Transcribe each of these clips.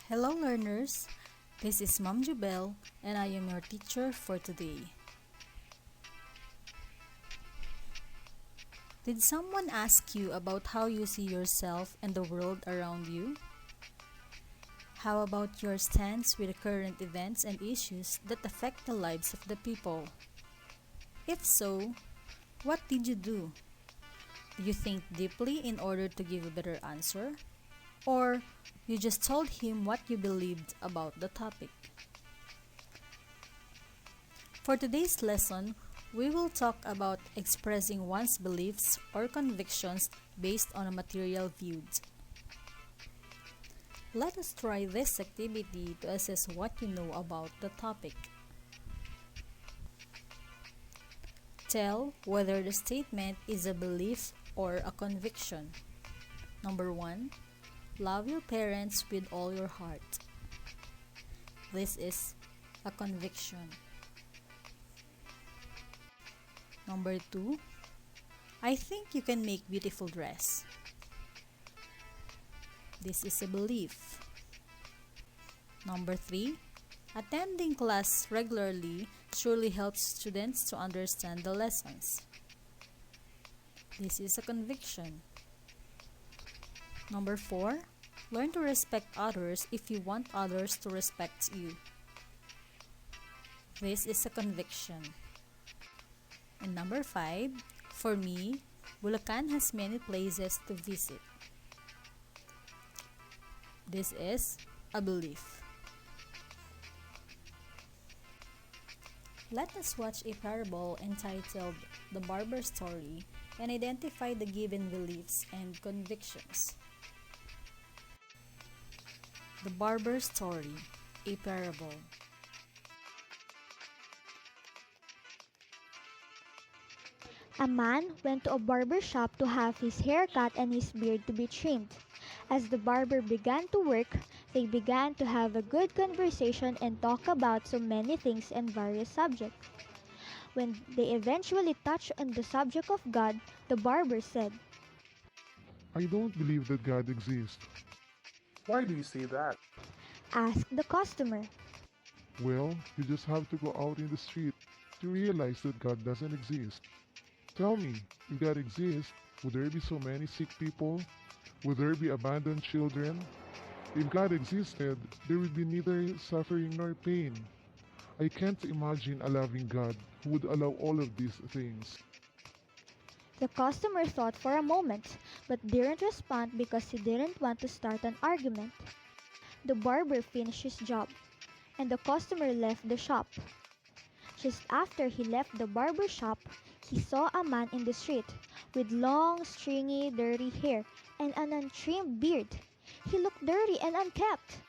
Hello learners, this is Ma'am Jubel and I am your teacher for today. Did someone ask you about how you see yourself and the world around you? How about your stance with the current events and issues that affect the lives of the people? If so, what did you do? Did you think deeply in order to give a better answer? Or you just told him what you believed about the topic? For today's lesson, we will talk about expressing one's beliefs or convictions based on a material viewed. Let us try this activity to assess what you know about the topic. Tell whether the statement is a belief or a conviction. Number 1. Love your parents with all your heart. This is a conviction. Number 2. I think you can make beautiful dress. This is a belief. Number 3. Attending class regularly surely helps students to understand the lessons. This is a conviction. Number 4. Learn to respect others if you want others to respect you. This is a conviction. And number 5. For me, Bulacan has many places to visit. This is a belief. Let us watch a parable entitled The Barber Story and identify the given beliefs and convictions. The Barber Story, a parable. A man went to a barber shop to have his hair cut and his beard to be trimmed. As the barber began to work, they began to have a good conversation and talk about so many things and various subjects. When they eventually touched on the subject of God, the barber said, I don't believe that God exists. Why do you say that? asked the customer. Well, you just have to go out in the street to realize that God doesn't exist. Tell me, if God exists, would there be so many sick people? Would there be abandoned children? If God existed, there would be neither suffering nor pain. I can't imagine a loving God who would allow all of these things. The customer thought for a moment, but didn't respond because he didn't want to start an argument. The barber finished his job, and the customer left the shop. Just after he left the barber shop, he saw a man in the street with long, stringy, dirty hair and an untrimmed beard. He looked dirty and unkempt.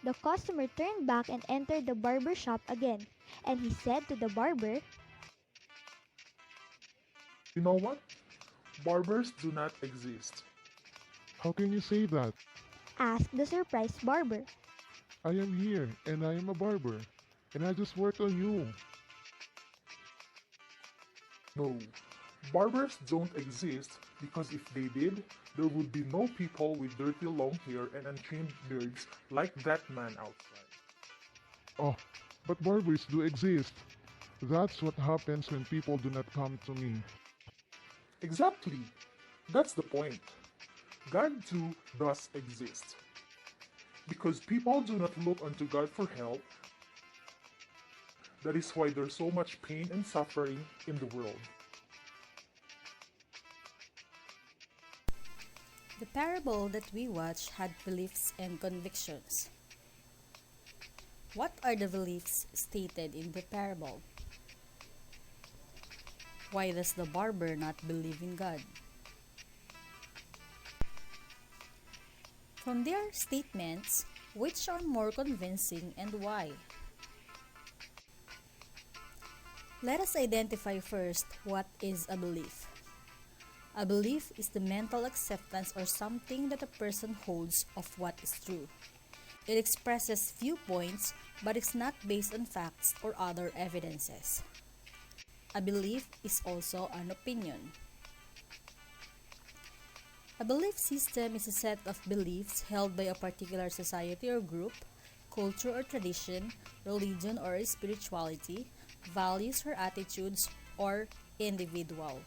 The customer turned back and entered the barber shop again, and he said to the barber, You know what? Barbers do not exist. How can you say that? asked the surprised barber. I am here and I am a barber, and I just work on you. No, barbers don't exist because if they did, there would be no people with dirty long hair and untrimmed beards like that man outside. Oh, but barbers do exist. That's what happens when people do not come to me. Exactly. That's the point. God too does exist. Because people do not look unto God for help, that is why there's so much pain and suffering in the world. The parable that we watched had beliefs and convictions. What are the beliefs stated in the parable? Why does the barber not believe in God? From their statements, which are more convincing and why? Let us identify first what is a belief. A belief is the mental acceptance or something that a person holds of what is true. It expresses viewpoints but is not based on facts or other evidences. A belief is also an opinion. A belief system is a set of beliefs held by a particular society or group, culture or tradition, religion or spirituality, values or attitudes, or individual.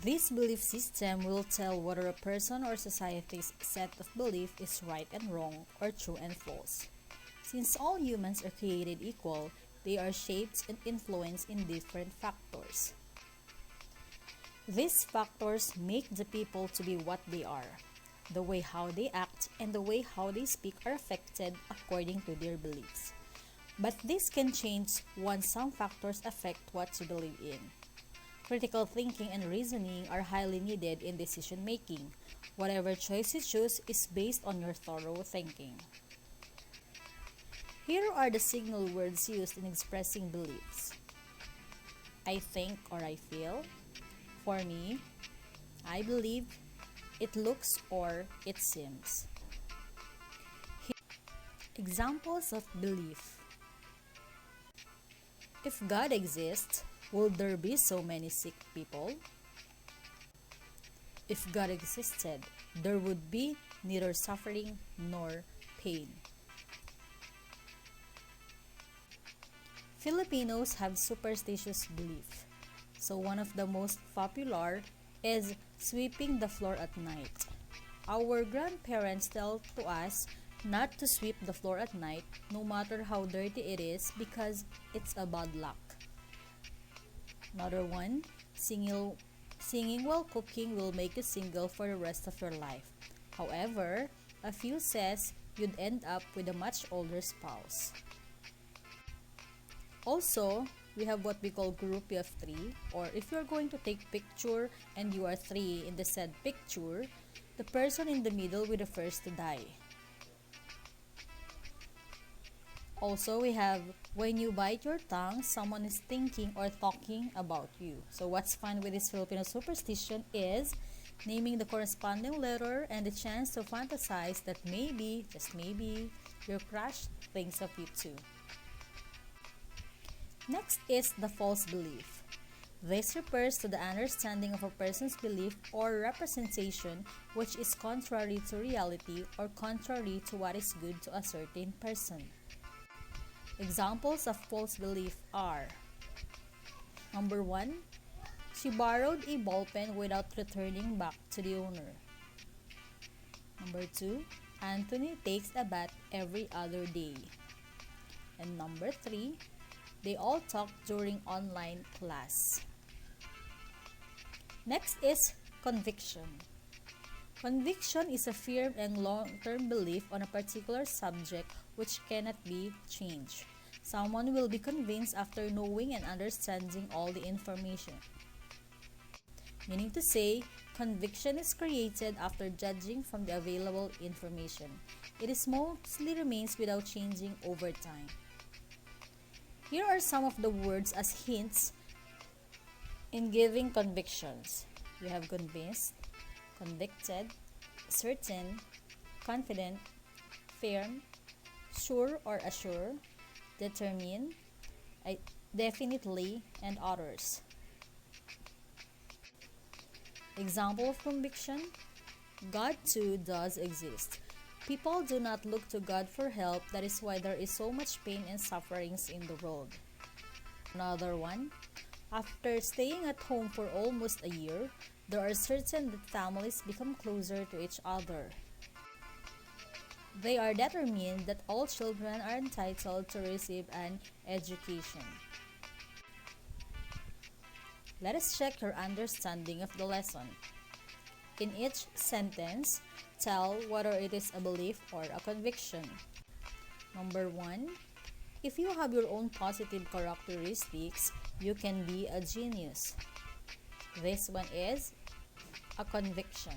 This belief system will tell whether a person or society's set of belief is right and wrong or true and false. Since all humans are created equal, they are shaped and influenced in different factors. These factors make the people to be what they are. The way how they act and the way how they speak are affected according to their beliefs. But this can change once some factors affect what you believe in. Critical thinking and reasoning are highly needed in decision making. Whatever choice you choose is based on your thorough thinking. Here are the signal words used in expressing beliefs. I think or I feel. For me, I believe, it looks or it seems. Examples of belief. If God exists, will there be so many sick people? If God existed, there would be neither suffering nor pain. Filipinos have superstitious belief. So one of the most popular is sweeping the floor at night. Our grandparents tell to us not to sweep the floor at night no matter how dirty it is because it's a bad luck. Another one, singing while cooking will make you single for the rest of your life. However, a few says you'd end up with a much older spouse. Also, we have what we call groupie of three, or if you're going to take picture and you are three in the said picture, the person in the middle will be the first to die. Also, we have when you bite your tongue, someone is thinking or talking about you. So what's fun with this Filipino superstition is naming the corresponding letter and the chance to fantasize that maybe, just maybe, your crush thinks of you too. Next is the false belief. This refers to the understanding of a person's belief or representation which is contrary to reality or contrary to what is good to a certain person. Examples of false belief are: Number 1, she borrowed a ballpen without returning back to the owner. Number 2, Anthony takes a bath every other day. And number 3, they all talk during online class. Next is conviction. Conviction is a firm and long-term belief on a particular subject which cannot be changed. Someone will be convinced after knowing and understanding all the information. Meaning to say, conviction is created after judging from the available information. It is mostly remains without changing over time. Here are some of the words as hints in giving convictions. We have convinced, convicted, certain, confident, firm, sure or assure, determine, definitely, and others. Example of conviction: God too does exist. People do not look to God for help, that is why there is so much pain and sufferings in the world. Another one: after staying at home for almost a year, there are certain that families become closer to each other. They are determined that all children are entitled to receive an education. Let us check your understanding of the lesson. In each sentence, tell whether it is a belief or a conviction. Number 1, if you have your own positive characteristics, you can be a genius. This one is a conviction.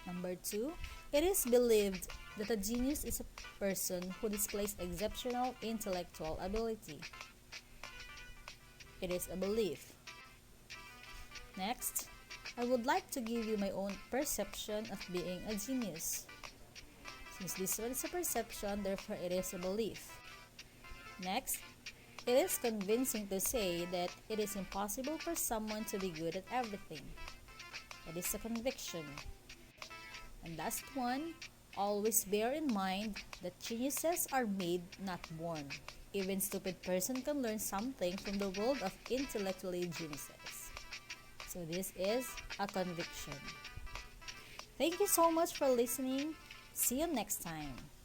Number 2, it is believed that a genius is a person who displays exceptional intellectual ability. It is a belief. Next, I would like to give you my own perception of being a genius. Since this one is a perception, therefore it is a belief. Next, It is convincing to say that it is impossible for someone to be good at everything. It is a conviction. And last one, always bear in mind that geniuses are made, not born. Even stupid person can learn something from the world of intellectually geniuses. So this is a conviction. Thank you so much for listening. See you next time.